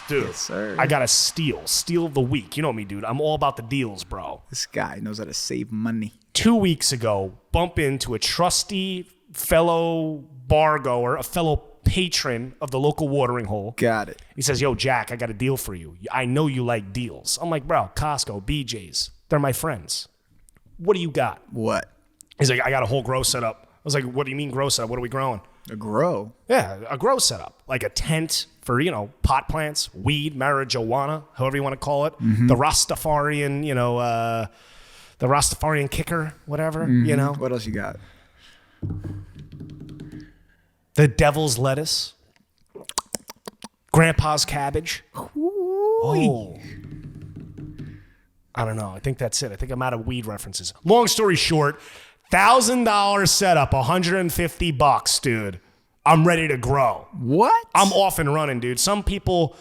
Dude, Yes, sir. I got a steal of the week. You know me, dude. I'm all about the deals, bro. This guy knows how to save money. 2 weeks ago, bump into a trusty fellow bar goer, a fellow patron of the local watering hole. Got it. He says, yo, Jack, I got a deal for you. I know you like deals. I'm like, bro, Costco, BJ's, they're my friends. What do you got? What? He's like, I got a whole grow setup. I was like, what do you mean grow setup? What are we growing? A grow? Yeah, a grow setup. Like a tent for, pot plants, weed, marijuana, however you want to call it. Mm-hmm. The Rastafarian, the Rastafarian kicker, whatever, What else you got? The devil's lettuce. Grandpa's cabbage. Oh. I don't know. I think that's it. I think I'm out of weed references. Long story short, $1,000 setup, $150, dude. I'm ready to grow. What? I'm off and running, dude. Some people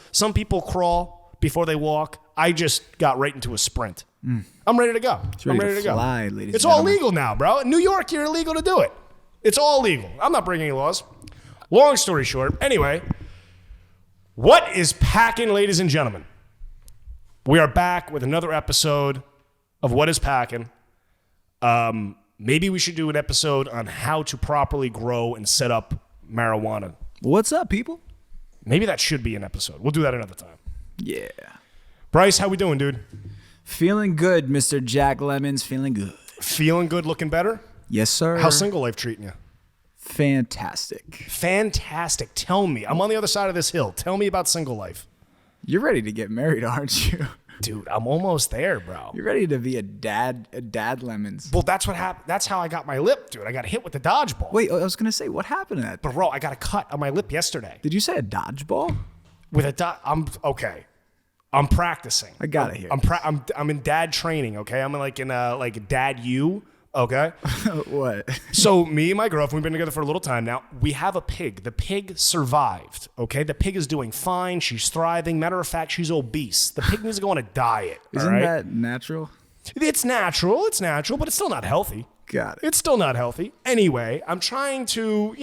crawl before they walk. I just got right into a sprint. I'm ready to go. I'm ready to fly, go. ladies It's and all gentlemen. legal now, bro. In New York, you're illegal to do it. It's all legal. I'm not breaking any laws. Long story short, anyway, what is Pac'n, ladies and gentlemen? We are back with another episode of What is Pac'n. Maybe we should do an episode on how to properly grow and set up marijuana. What's up, people? Maybe that should be an episode. We'll do that another time. Yeah. Bryce, how we doing, dude? Feeling good, Mr. Jack Lemons. Feeling good. Feeling good, looking better? Yes, sir. How's single life treating you? Fantastic. Fantastic. Tell me. I'm on the other side of this hill. Tell me about single life. You're ready to get married, aren't you? Dude, I'm almost there, bro. You're ready to be a dad Lemons. Well, that's what happened. That's how I got my lip, dude. I got hit with the dodgeball. Wait, I was going to say, what happened to that? Bro, I got a cut on my lip yesterday. Did you say a dodgeball? With a okay. I'm practicing. I gotta hear. I'm in dad training, okay? I'm in like dad U, okay? What? So me and my girlfriend, we've been together for a little time now. We have a pig. The pig survived, okay? The pig is doing fine. She's thriving. Matter of fact, she's obese. The pig needs to go on a diet. Isn't that natural? It's natural, but it's still not healthy. Got it. It's still not healthy. Anyway, I'm trying to,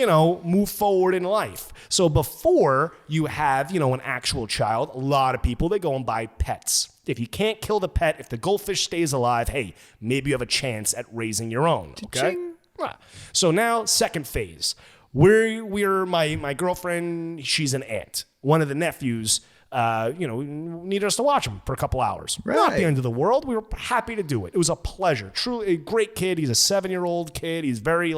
move forward in life. So before you have, an actual child, a lot of people, they go and buy pets. If you can't kill the pet, if the goldfish stays alive, hey, maybe you have a chance at raising your own, okay? Cha-ching. So now, second phase. My girlfriend, she's an aunt. One of the nephews, needed us to watch him for a couple hours. Right. Not the end of the world. We were happy to do it. It was a pleasure. Truly a great kid. He's a 7-year-old kid. He's very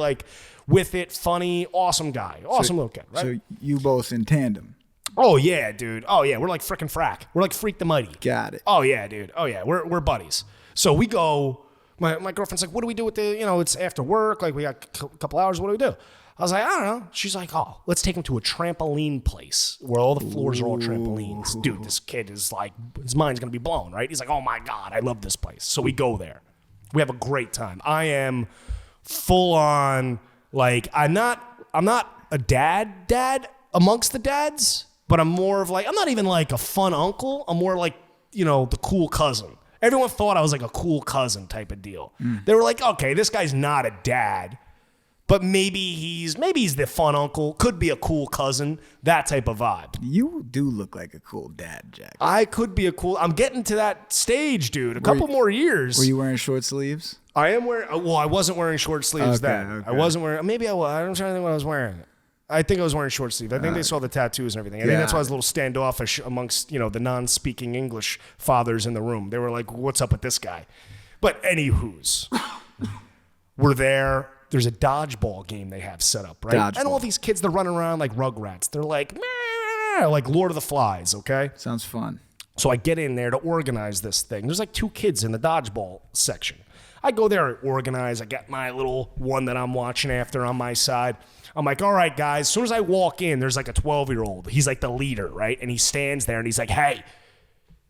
with it, funny, awesome guy. Awesome little kid, right? So you both in tandem. Oh yeah, dude. Oh yeah, we're like frickin' frack. We're like Freak the Mighty. Got it. Oh yeah, dude. Oh yeah, we're buddies. So we go. My girlfriend's like, what do we do with the? It's after work. Like we got a couple hours. What do we do? I was like, I don't know. She's like, oh, let's take him to a trampoline place where all the floors are all trampolines. Dude, this kid is like, his mind's gonna be blown, right? He's like, oh my god, I love this place. So we go there. We have a great time. I am full on I'm not a dad amongst the dads. But I'm more of I'm not even like a fun uncle. I'm more like, the cool cousin. Everyone thought I was like a cool cousin type of deal. They were like, okay, this guy's not a dad, but maybe he's the fun uncle, could be a cool cousin, that type of vibe. You do look like a cool dad, Jack. I could be I'm getting to that stage, dude. A couple more years. Were you wearing short sleeves? I am wearing, well, I wasn't wearing short sleeves then. Okay. I wasn't wearing, maybe I was. I'm trying to think what I was wearing. I think I was wearing short sleeve. I think they saw the tattoos and everything. I think that's why I was a little standoffish amongst, the non-speaking English fathers in the room. They were like, what's up with this guy? But anywho's, we're there. There's a dodgeball game they have set up, right? Dodgeball. And all these kids, they're running around like rugrats. They're like, meh, like Lord of the Flies, okay? Sounds fun. So I get in there to organize this thing. There's like 2 kids in the dodgeball section. I go there and organize. I get my little one that I'm watching after on my side. I'm like, all right, guys. As soon as I walk in, there's like a 12-year-old. He's like the leader, right? And he stands there and he's like, hey.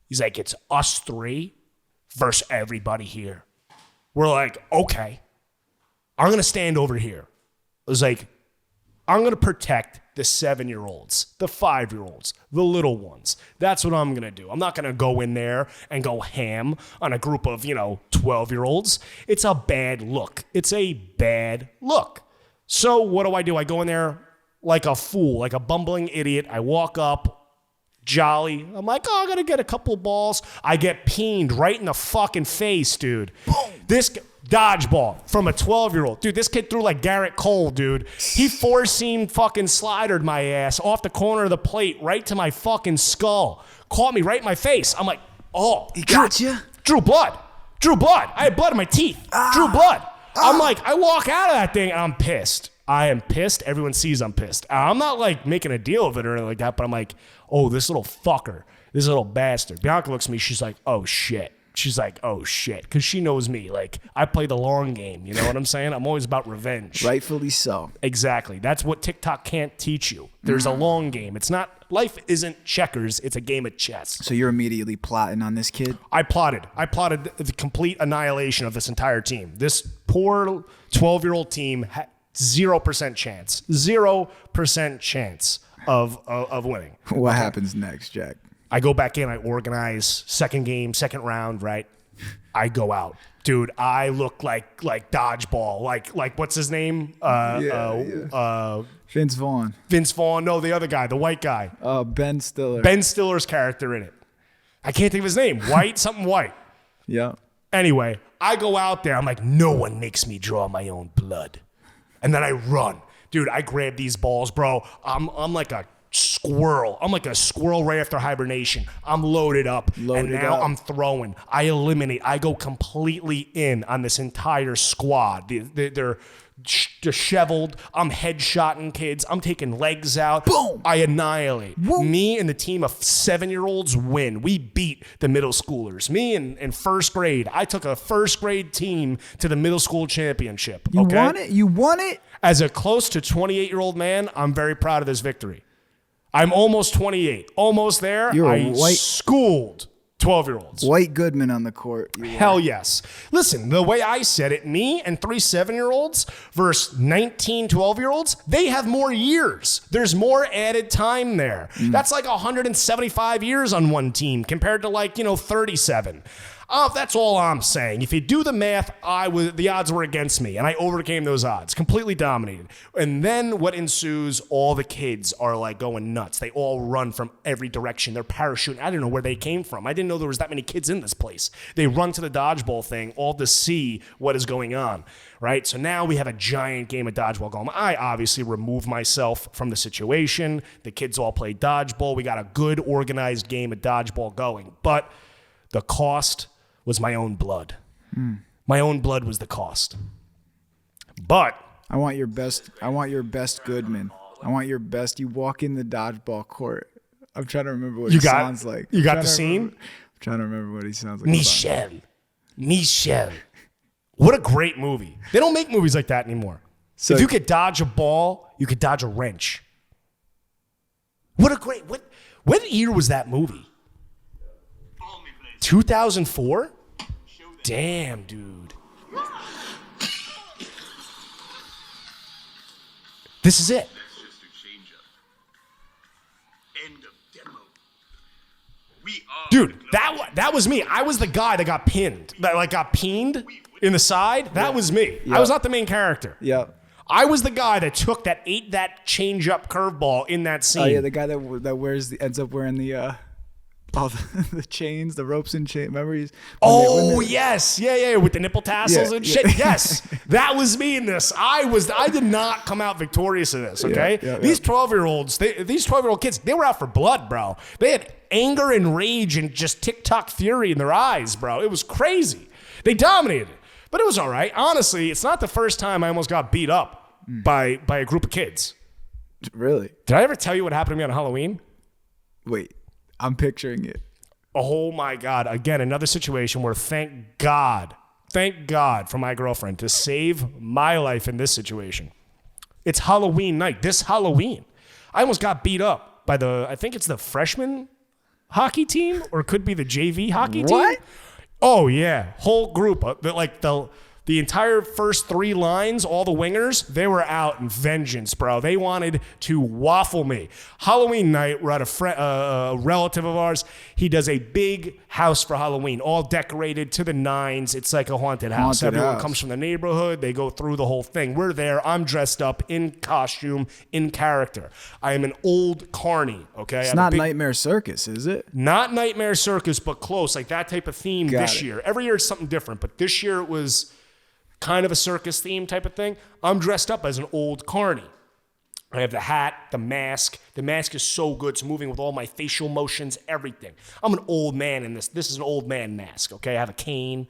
He's like, it's us 3 versus everybody here. We're like, okay. I'm going to stand over here. I was like, I'm going to protect the 7-year-olds, the 5-year-olds, the little ones. That's what I'm going to do. I'm not going to go in there and go ham on a group of, 12-year-olds. It's a bad look. It's a bad look. So what do? I go in there like a fool, like a bumbling idiot. I walk up, jolly. I'm like, oh, I'm going to get a couple balls. I get peened right in the fucking face, dude. Boom. This dodgeball from a 12-year-old. Dude, this kid threw like Garrett Cole, dude. He four-seam fucking slidered my ass off the corner of the plate right to my fucking skull. Caught me right in my face. I'm like, oh. He got you? Drew blood. I had blood in my teeth. Drew blood. I'm like, I walk out of that thing and I'm pissed. I am pissed. Everyone sees I'm pissed. I'm not like making a deal of it or anything like that, but I'm like, oh, this little fucker, this little bastard. Bianca looks at me. She's like, oh, shit. She's like, oh, shit. Because she knows me. Like, I play the long game. You know what I'm saying? I'm always about revenge. Rightfully so. Exactly. That's what TikTok can't teach you. There's a long game. It's not, life isn't checkers. It's a game of chess. So you're immediately plotting on this kid? I plotted the complete annihilation of this entire team. This poor 12-year-old team had 0% chance. 0% chance of winning. What happens next, Jack? I go back in, I organize, second game, second round, right? I go out. Dude, I look like dodgeball. Like what's his name? Vince Vaughn. Vince Vaughn. No, the other guy, the white guy. Ben Stiller. Ben Stiller's character in it. I can't think of his name. White, something white. Yeah. Anyway, I go out there. I'm like, no one makes me draw my own blood. And then I run. Dude, I grab these balls, bro. I'm like a squirrel. I'm like a squirrel right after hibernation. I'm loaded up. I'm throwing. I eliminate. I go completely in on this entire squad. They're disheveled. I'm headshotting kids. I'm taking legs out. Boom. I annihilate. Whoa. Me and the team of 7-year-olds win. We beat the middle schoolers. Me in first grade. I took a first grade team to the middle school championship. You won it? You won it? As a close to 28-year-old man, I'm very proud of this victory. I'm almost 28. Almost there. I schooled 12-year-olds. White Goodman on the court. Hell yes. Listen, the way I said it, me and 3 7-year-olds versus 19 12-year-olds, they have more years. There's more added time there. That's like 175 years on one team compared to 37. That's all I'm saying. If you do the math, the odds were against me, and I overcame those odds, completely dominated. And then what ensues? All the kids are like going nuts. They all run from every direction. They're parachuting. I don't know where they came from. I didn't know there was that many kids in this place. They run to the dodgeball thing all to see what is going on, right? So now we have a giant game of dodgeball going. I obviously remove myself from the situation. The kids all play dodgeball. We got a good organized game of dodgeball going, but the cost was my own blood. My own blood was the cost. But I want your best. I want your best Goodman. I want your best. You walk in the dodgeball court. I'm trying to remember what he sounds like. You got the scene? I'm trying to remember what he sounds like. Michelle. What a great movie. They don't make movies like that anymore. So if you could dodge a ball, you could dodge a wrench. What year was that movie? 2004? Damn, dude. This is it. Dude, that was me. I was the guy that got pinned. That got peened in the side. That was me. I was not the main character. Yeah. I was the guy that ate that change up curveball in that scene. Oh yeah, the guy that ends up wearing the all the chains, the ropes and chain. Remember Yes. Yeah, with the nipple tassels and shit. Yes. That was me in this. I did not come out victorious in this, okay? Yeah. These 12-year-olds, these 12-year-old kids, they were out for blood, bro. They had anger and rage and just TikTok fury in their eyes, bro. It was crazy. They dominated. But it was all right. Honestly, it's not the first time I almost got beat up by a group of kids. Really? Did I ever tell you what happened to me on Halloween? Wait. I'm picturing it. Oh my God. Again, another situation where thank God for my girlfriend to save my life in this situation. It's Halloween night. This Halloween, I almost got beat up by I think it's the freshman hockey team, or it could be the JV hockey team. What? Oh yeah. Whole group. The entire first 3 lines, all the wingers, they were out in vengeance, bro. They wanted to waffle me. Halloween night, we're at a relative of ours. He does a big house for Halloween, all decorated to the nines. It's like a haunted house. Everyone comes from the neighborhood. They go through the whole thing. We're there. I'm dressed up in costume, in character. I am an old carny, okay? It's not Nightmare Circus, is it? Not Nightmare Circus, but close. Like that type of theme this year. Every year it's something different, but this year it was kind of a circus theme type of thing. I'm dressed up as an old carny. I have the hat, the mask. The mask is so good. It's moving with all my facial motions, everything. I'm an old man in this. This is an old man mask, okay? I have a cane.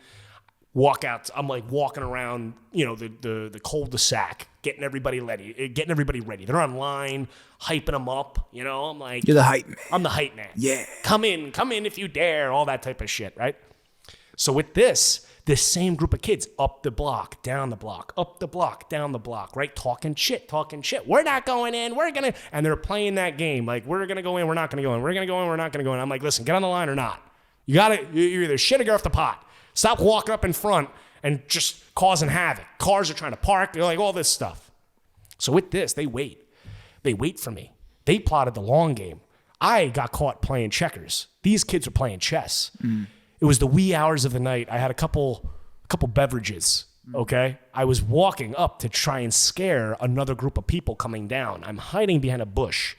Walk out. I'm like walking around, the cul-de-sac, getting everybody ready. They're online, hyping them up. I'm like, you're the hype man. I'm the hype man. Yeah. Come in if you dare. All that type of shit, right? So with this same group of kids, up the block, down the block, up the block, down the block, right? Talking shit. We're not going in. And they're playing that game. Like, we're going to go in. We're not going to go in. We're going to go in. We're not going to go in. I'm like, listen, get on the line or not. You either shit or get off the pot. Stop walking up in front and just causing havoc. Cars are trying to park. They're like, all this stuff. So with this, they wait. They wait for me. They plotted the long game. I got caught playing checkers. These kids are playing chess. It was the wee hours of the night. I had a couple beverages, okay? I was walking up to try and scare another group of people coming down. I'm hiding behind a bush.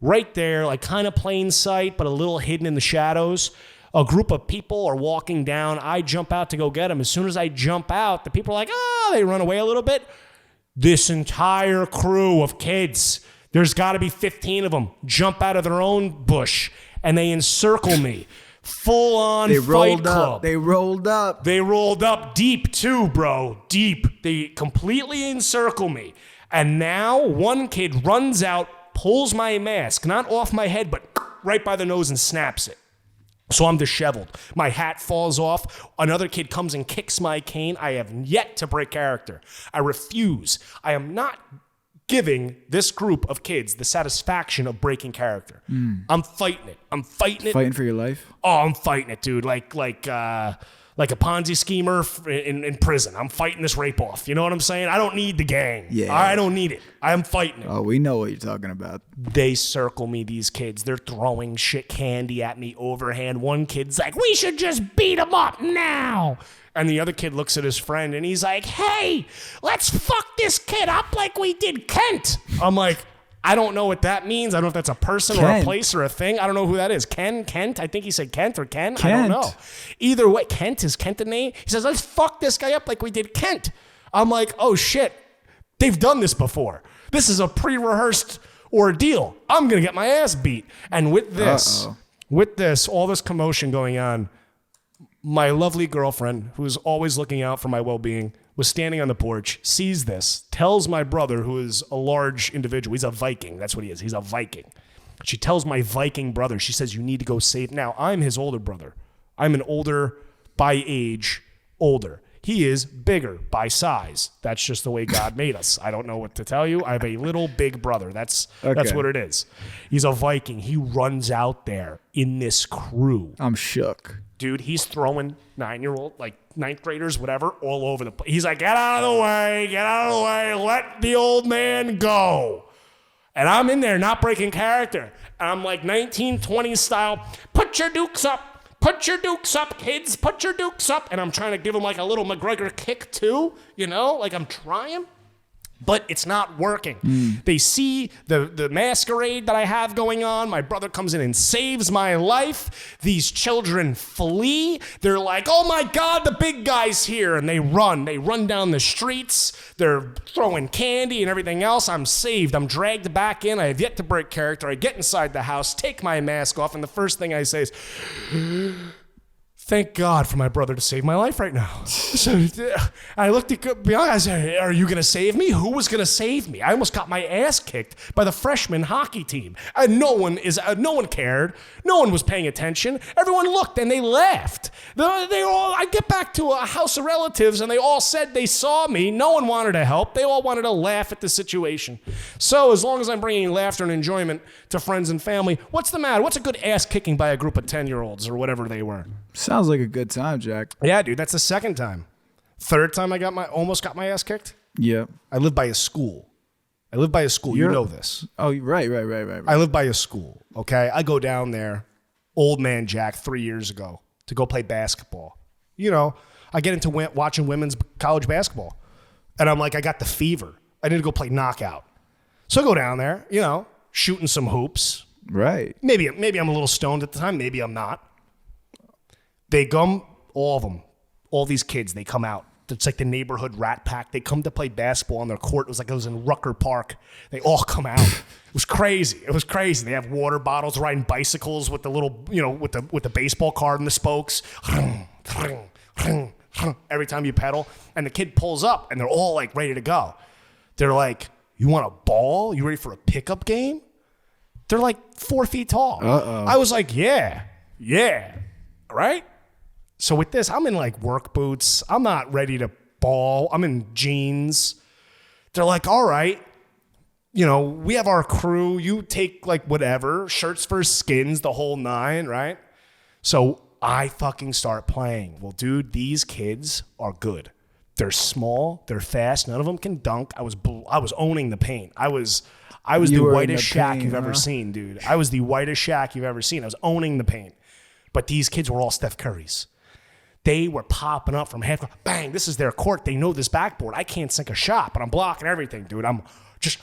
Right there, like kind of plain sight, but a little hidden in the shadows. A group of people are walking down. I jump out to go get them. As soon as I jump out, the people are like, they run away a little bit. This entire crew of kids, there's got to be 15 of them, jump out of their own bush, and they encircle me. Full on Fight Club. They rolled up. They rolled up deep too, bro. Deep. They completely encircle me. And now one kid runs out, pulls my mask, not off my head, but right by the nose and snaps it. So I'm disheveled. My hat falls off. Another kid comes and kicks my cane. I have yet to break character. I refuse. I am not giving this group of kids the satisfaction of breaking character. I'm fighting it. Fighting for your life? Oh, I'm fighting it, dude. Like a Ponzi schemer in prison. I'm fighting this rape off. You know what I'm saying? I don't need the gang. Yeah. I don't need it. I'm fighting it. Oh, we know what you're talking about. They circle me, these kids. They're throwing shit candy at me overhand. One kid's like, we should just beat him up now. And the other kid looks at his friend and he's like, hey, let's fuck this kid up like we did Kent. I'm like, I don't know what that means. I don't know if that's a person or a place or a thing. I don't know who that is. Kent? I think he said Kent or Ken. I don't know. Either way, is Kent a name? He says, let's fuck this guy up like we did Kent. I'm like, oh shit. They've done this before. This is a pre-rehearsed ordeal. I'm going to get my ass beat. And with this, all this commotion going on, my lovely girlfriend, who is always looking out for my well-being, was standing on the porch, sees this, tells my brother, who is a large individual. He's a Viking. That's what he is. He's a Viking. She tells my Viking brother, she says, you need to go save. Now, I'm his older brother. I'm an older, by age, older. He is bigger by size. That's just the way God made us. I don't know what to tell you. I have a little big brother. That's what it is. He's a Viking. He runs out there in this crew. I'm shook. Dude, he's throwing 9-year-old, like 9th graders, whatever, all over the place. He's like, get out of the way, let the old man go. And I'm in there not breaking character. And I'm like 1920s style, put your dukes up, kids, put your dukes up. And I'm trying to give him like a little McGregor kick too, like I'm trying. But it's not working. They see the masquerade that I have going on. My brother comes in and saves my life. These children flee. They're like, oh my God, the big guy's here. And they run. They run down the streets. They're throwing candy and everything else. I'm saved. I'm dragged back in. I have yet to break character. I get inside the house, take my mask off, and the first thing I say is, thank God for my brother to save my life right now. So I looked at Bianca. I said, are you going to save me? Who was going to save me? I almost got my ass kicked by the freshman hockey team. And no one cared. No one was paying attention. Everyone looked and they laughed. I get back to a house of relatives and they all said they saw me. No one wanted to help. They all wanted to laugh at the situation. So as long as I'm bringing laughter and enjoyment to friends and family, what's the matter? What's a good ass kicking by a group of 10-year-olds or whatever they were? Sounds like a good time, Jack. Yeah, dude, that's the second time. Third time I almost got my ass kicked. Yeah. I live by a school. You know this. Oh, right. I live by a school. Okay. I go down there, old man Jack, 3 years ago to go play basketball. You know, I get into watching women's college basketball and I'm like, I got the fever. I need to go play knockout. So I go down there, you know, shooting some hoops. Right. Maybe I'm a little stoned at the time. Maybe I'm not. They come, all of them, all these kids, they come out. It's like the neighborhood rat pack. They come to play basketball on their court. It was like it was in Rucker Park. They all come out. It was crazy. They have water bottles, riding bicycles with the little, you know, with the baseball card in the spokes. Every time you pedal. And the kid pulls up and they're all like ready to go. They're like, you want a ball? You ready for a pickup game? They're like 4 feet tall. Uh-oh. I was like, yeah. Right? So with this, I'm in like work boots. I'm not ready to ball. I'm in jeans. They're like, all right, you know, we have our crew. You take like whatever, shirts for skins, the whole nine, right? So I fucking start playing. Well, dude, these kids are good. They're small. They're fast. None of them can dunk. I was owning the paint. I was the whitest Shaq you've ever seen, dude. I was the whitest Shaq you've ever seen. I was owning the paint. But these kids were all Steph Currys. They were popping up from half. Bang, this is their court. They know this backboard. I can't sink a shot, but I'm blocking everything, dude. I'm just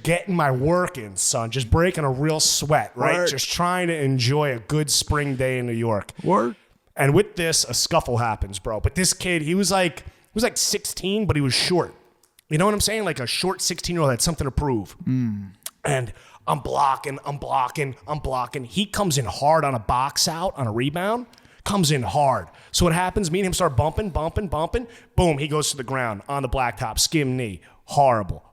getting my work in, son. Just breaking a real sweat, right? Work. Just trying to enjoy a good spring day in New York. Work. And with this, a scuffle happens, bro. But this kid, he was like 16, but he was short. You know what I'm saying? Like a short 16-year-old had something to prove. And I'm blocking. He comes in hard on a box out, on a rebound. Comes in hard. So what happens? Me and him start bumping. Boom, he goes to the ground on the blacktop. Skim knee. Horrible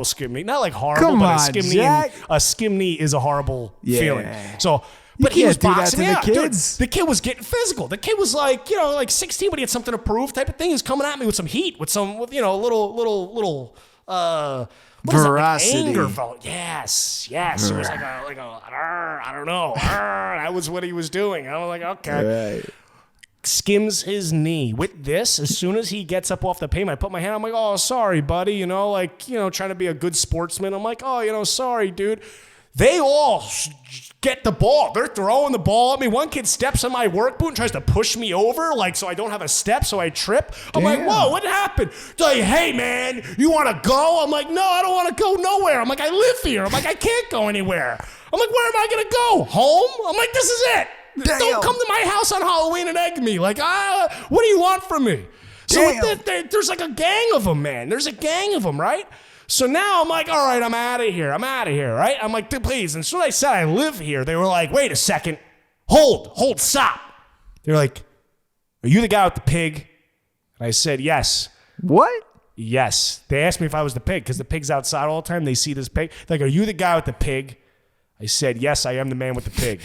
skim knee. Not like horrible, Come but on, a skim Jack. knee. A skim knee is a horrible feeling. So, You but he was can't do that boxing to me the out. Dude, kids. the kid was getting physical. The kid was like, you know, like 16, but he had something to prove type of thing. He's coming at me with some heat, with you know, little what is that, like veracity. anger. Yes. It was like a I don't know. That was what he was doing. I was like, okay. Right. Skims his knee. With this, as soon as he gets up off the pavement, I put my hand, I'm like, oh, sorry, buddy. You know, like, you know, trying to be a good sportsman. I'm like, oh, you know, sorry, dude. They all get the ball. They're throwing the ball at me. One kid steps on my work boot and tries to push me over, like, so I don't have a step, so I trip. I'm like, whoa, what happened? They're like, hey, man, you want to go? I'm like, no, I don't want to go nowhere. I'm like, I live here. I'm like, I can't go anywhere. I'm like, where am I going to go? Home? I'm like, this is it. Damn. Don't come to my house on Halloween and egg me. Like, what do you want from me? So with there's like a gang of them, man. There's a gang of them, right? So now I'm like, all right, I'm out of here, right? I'm like, please. And so I said I live here. They were like, wait a second. Hold, stop. They're like, are you the guy with the pig? And I said, yes. What? Yes. They asked me if I was the pig because the pig's outside all the time. They see this pig. They're like, are you the guy with the pig? I said, yes, I am the man with the pig.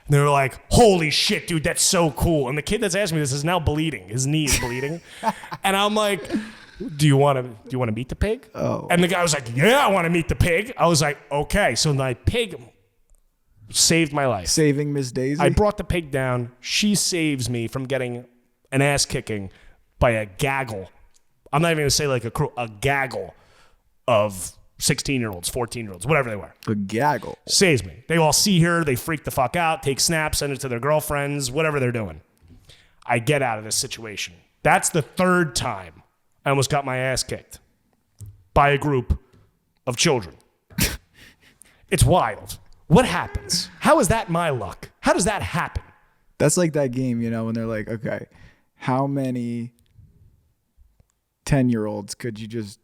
And they were like, holy shit, dude, that's so cool. And the kid that's asking me this is now bleeding. His knee is bleeding. And I'm like, do you want to meet the pig? Oh. And the guy was like, yeah, I want to meet the pig. I was like, okay. So my pig saved my life. Saving Miss Daisy? I brought the pig down. She saves me from getting an ass kicking by a gaggle. I'm not even going to say like a gaggle of 16-year-olds, 14-year-olds, whatever they were. A gaggle. Saves me. They all see her. They freak the fuck out, take snaps, send it to their girlfriends, whatever they're doing. I get out of this situation. That's the third time I almost got my ass kicked by a group of children. It's wild. What happens? How is that my luck? How does that happen? That's like that game, you know, when they're like, okay, how many 10-year-olds could you just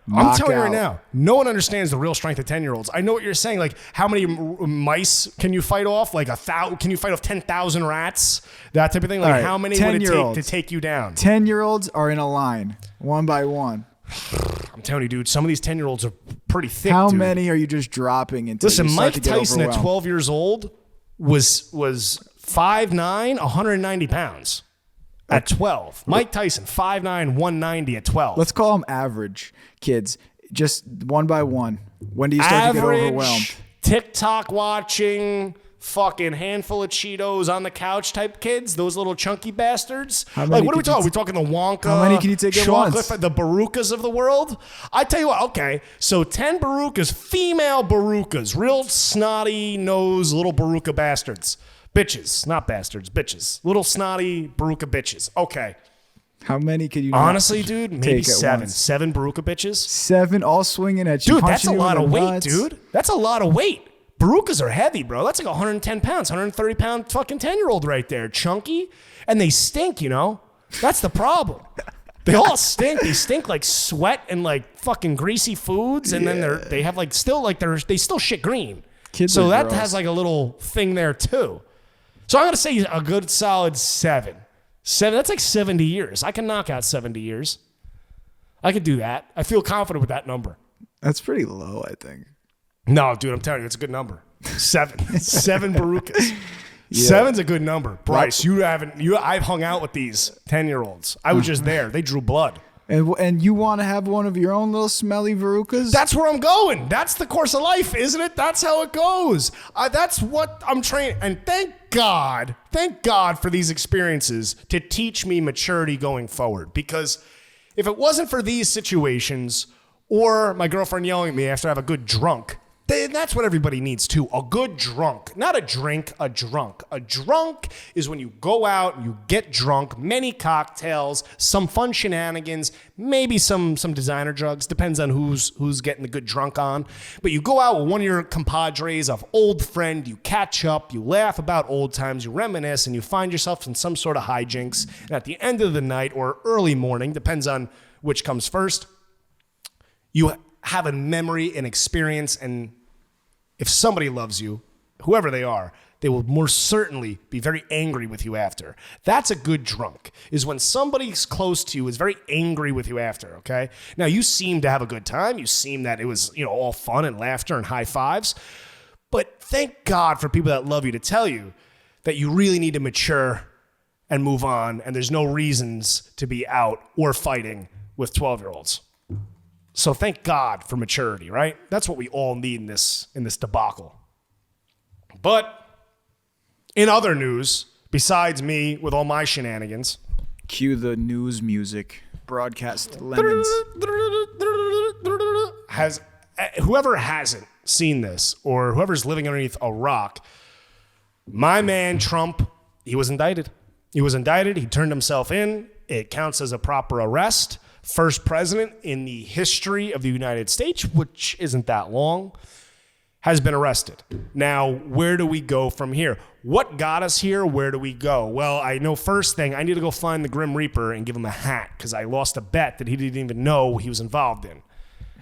I'm telling you right out? now, no one understands the real strength of 10-year-olds. I know what you're saying. Like, how many mice can you fight off? Like, can you fight off 10,000 rats? That type of thing. Like, right, how many would it take to take you down? 10-year-olds are in a line, one by one. I'm telling you, dude, some of these 10-year-olds are pretty thick, How dude. many are you just dropping into? Listen, Mike Tyson at 12 years old was 5'9", 190 pounds. At 12. Mike Tyson, 5'9", 190 at 12. Let's call them average kids, just one by one. When do you start to get overwhelmed? TikTok watching, fucking handful of Cheetos on the couch type kids, those little chunky bastards. How Like, many what are we could you talking? Are we talking the Wonka? How many can you take at chocolate, once? The Barukas of the world? I tell you what, okay, so 10 Barukas, female Barukas, real snotty nose little Baruka bastards. Bitches, not bastards, bitches. Little snotty Baruka bitches. Okay. How many can you Honestly, dude, maybe take at 7. once? 7 Baruka bitches. 7 all swinging at you. Dude, that's a punching you lot in of the weight, nuts. dude. That's a lot of weight. Barukas are heavy, bro. That's like 110 pounds, 130 pound fucking 10-year-old right there. Chunky. And they stink, you know? That's the problem. They all stink. They stink like sweat and like fucking greasy foods. And then they have like still like they still shit green. Kids so are that gross. has like a little thing there too. So I'm going to say a good solid 7. 7, that's like 70 years. I can knock out 70 years. I could do that. I feel confident with that number. That's pretty low, I think. No, dude, I'm telling you, it's a good number. 7. 7 Barukas. Yeah. 7's a good number. Bryce, I've hung out with these 10-year-olds. I was just there. They drew blood. And you want to have one of your own little smelly Verucas? That's where I'm going. That's the course of life, isn't it? That's how it goes. That's what I'm training. And thank God for these experiences to teach me maturity going forward. Because if it wasn't for these situations or my girlfriend yelling at me after I have a good drunk, then that's what everybody needs too. A good drunk. Not a drink, a drunk. A drunk is when you go out and you get drunk, many cocktails, some fun shenanigans, maybe some designer drugs. Depends on who's getting the good drunk on. But you go out with one of your compadres, of old friend, you catch up, you laugh about old times, you reminisce, and you find yourself in some sort of hijinks. And at the end of the night or early morning, depends on which comes first, you have a memory and experience, and if somebody loves you, whoever they are, they will more certainly be very angry with you after. That's a good drunk, is when somebody's close to you is very angry with you after, okay? Now, you seem to have a good time. You seem that it was, all fun and laughter and high fives. But thank God for people that love you to tell you that you really need to mature and move on, and there's no reasons to be out or fighting with 12-year-olds. So thank God for maturity, right? That's what we all need in this debacle. But in other news, besides me with all my shenanigans, Cue the news music. Broadcast lemons. Whoever hasn't seen this or whoever's living underneath a rock, my man Trump, he was indicted. He turned himself in. It counts as a proper arrest. First president in the history of the United States, which isn't that long, has been arrested. Now, where do we go from here? What got us here? Where do we go? Well, I know first thing, I need to go find the Grim Reaper and give him a hat because I lost a bet that he didn't even know he was involved in.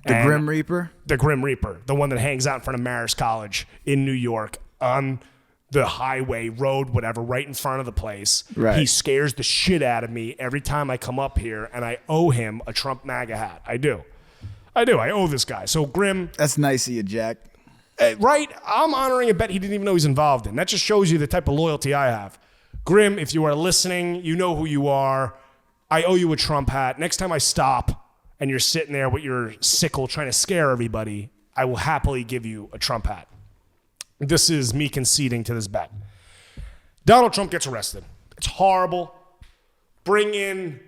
The Grim Reaper? The Grim Reaper, the one that hangs out in front of Marist College in New York on the highway, road, whatever, right in front of the place. Right. He scares the shit out of me every time I come up here, and I owe him a Trump MAGA hat. I do. I owe this guy. So Grim. That's nice of you, Jack. Right? I'm honoring a bet he didn't even know he's involved in. That just shows you the type of loyalty I have. Grim, if you are listening, you know who you are. I owe you a Trump hat. Next time I stop and you're sitting there with your sickle trying to scare everybody, I will happily give you a Trump hat. This is me conceding to this bet. Donald Trump gets arrested. It's horrible. Bring in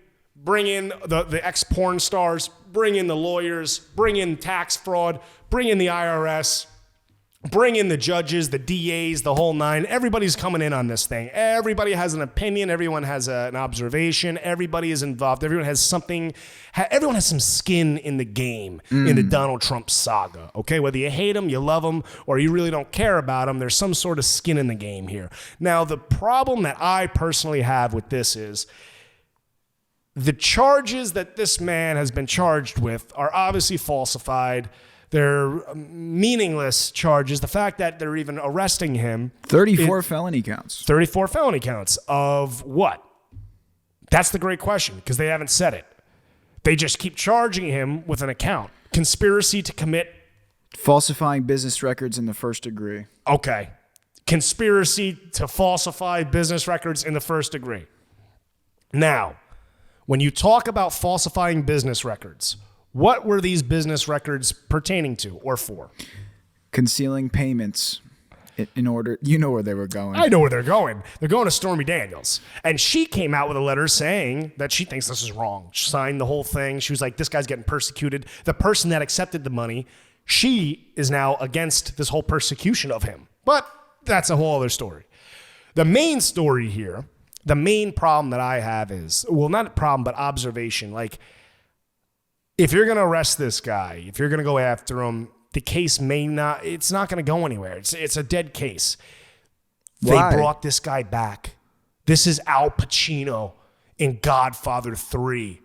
the ex-porn stars. Bring in the lawyers. Bring in tax fraud. Bring in the IRS. Bring in the judges, the DAs, the whole nine. Everybody's coming in on this thing. Everybody has an opinion. Everyone has an observation. Everybody is involved. Everyone has something. Everyone has some skin in the game in the Donald Trump saga. Okay, whether you hate him, you love him, or you really don't care about him, there's some sort of skin in the game here. Now, the problem that I personally have with this is the charges that this man has been charged with are obviously falsified. They're meaningless charges. The fact that they're even arresting him. 34 felony counts. 34 felony counts of what? That's the great question because they haven't said it. They just keep charging him with an account. Conspiracy to commit. Falsifying business records in the first degree. Okay. Conspiracy to falsify business records in the first degree. Now, when you talk about falsifying business records, what were these business records pertaining to or for? Concealing payments. In order, you know where they were going. I know where they're going. They're going to Stormy Daniels. And she came out with a letter saying that she thinks this is wrong. She signed the whole thing. She was like, this guy's getting persecuted. The person that accepted the money, she is now against this whole persecution of him. But that's a whole other story. The main story here, the main problem that I have is, well, not a problem, but observation. Like, if you're going to arrest this guy, if you're going to go after him, the case it's not going to go anywhere. It's a dead case. Why? They brought this guy back. This is Al Pacino in Godfather 3.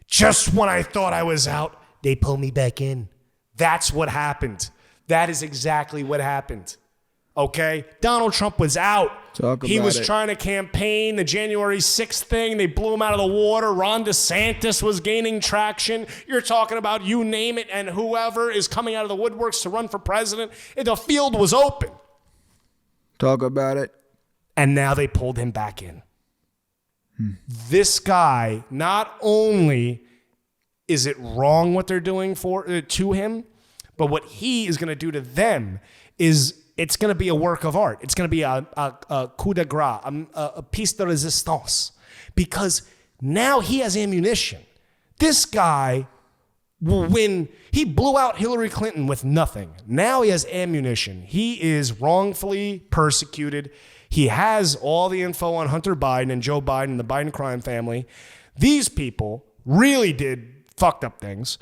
Just when I thought I was out, they pulled me back in. That's what happened. That is exactly what happened. Okay? Donald Trump was out. He was trying to campaign the January 6th thing. They blew him out of the water. Ron DeSantis was gaining traction. You're talking about you name it, and whoever is coming out of the woodworks to run for president. The field was open. Talk about it. And now they pulled him back in. This guy, not only is it wrong what they're doing to him, but what he is going to do to them is it's going to be a work of art. It's going to be a coup de grace, a piece de resistance, because now he has ammunition. This guy will win. He blew out Hillary Clinton with nothing. Now he has ammunition. He is wrongfully persecuted. He has all the info on Hunter Biden and Joe Biden and the Biden crime family. These people really did fucked up things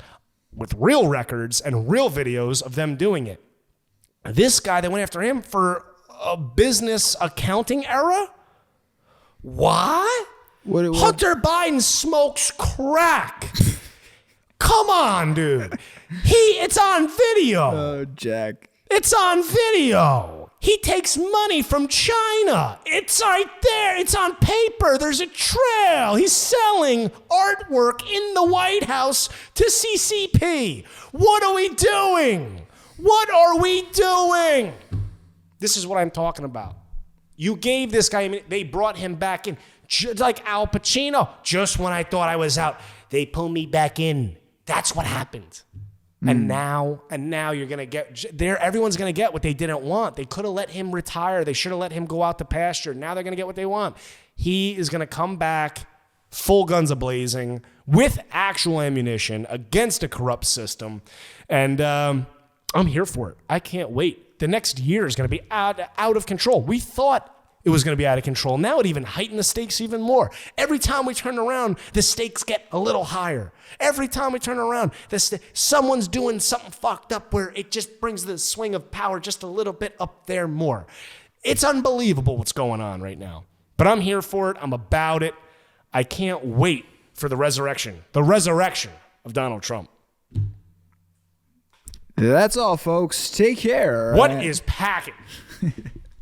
with real records and real videos of them doing it. This guy, they went after him for a business accounting error? What? Hunter Biden smokes crack. Come on, dude. It's on video. Oh, Jack. It's on video. He takes money from China. It's right there. It's on paper. There's a trail. He's selling artwork in the White House to CCP. What are we doing? What are we doing? This is what I'm talking about. You gave this guy, they brought him back in, just like Al Pacino. Just when I thought I was out, they pulled me back in. That's what happened. And now you're going to get, everyone's going to get what they didn't want. They could have let him retire. They should have let him go out to pasture. Now they're going to get what they want. He is going to come back full guns a-blazing with actual ammunition against a corrupt system. And I'm here for it. I can't wait. The next year is going to be out of control. We thought it was going to be out of control. Now it even heightened the stakes even more. Every time we turn around, the stakes get a little higher. Every time we turn around, someone's doing something fucked up where it just brings the swing of power just a little bit up there more. It's unbelievable what's going on right now. But I'm here for it. I'm about it. I can't wait for the resurrection of Donald Trump. That's all, folks. Take care. What is Pac'n?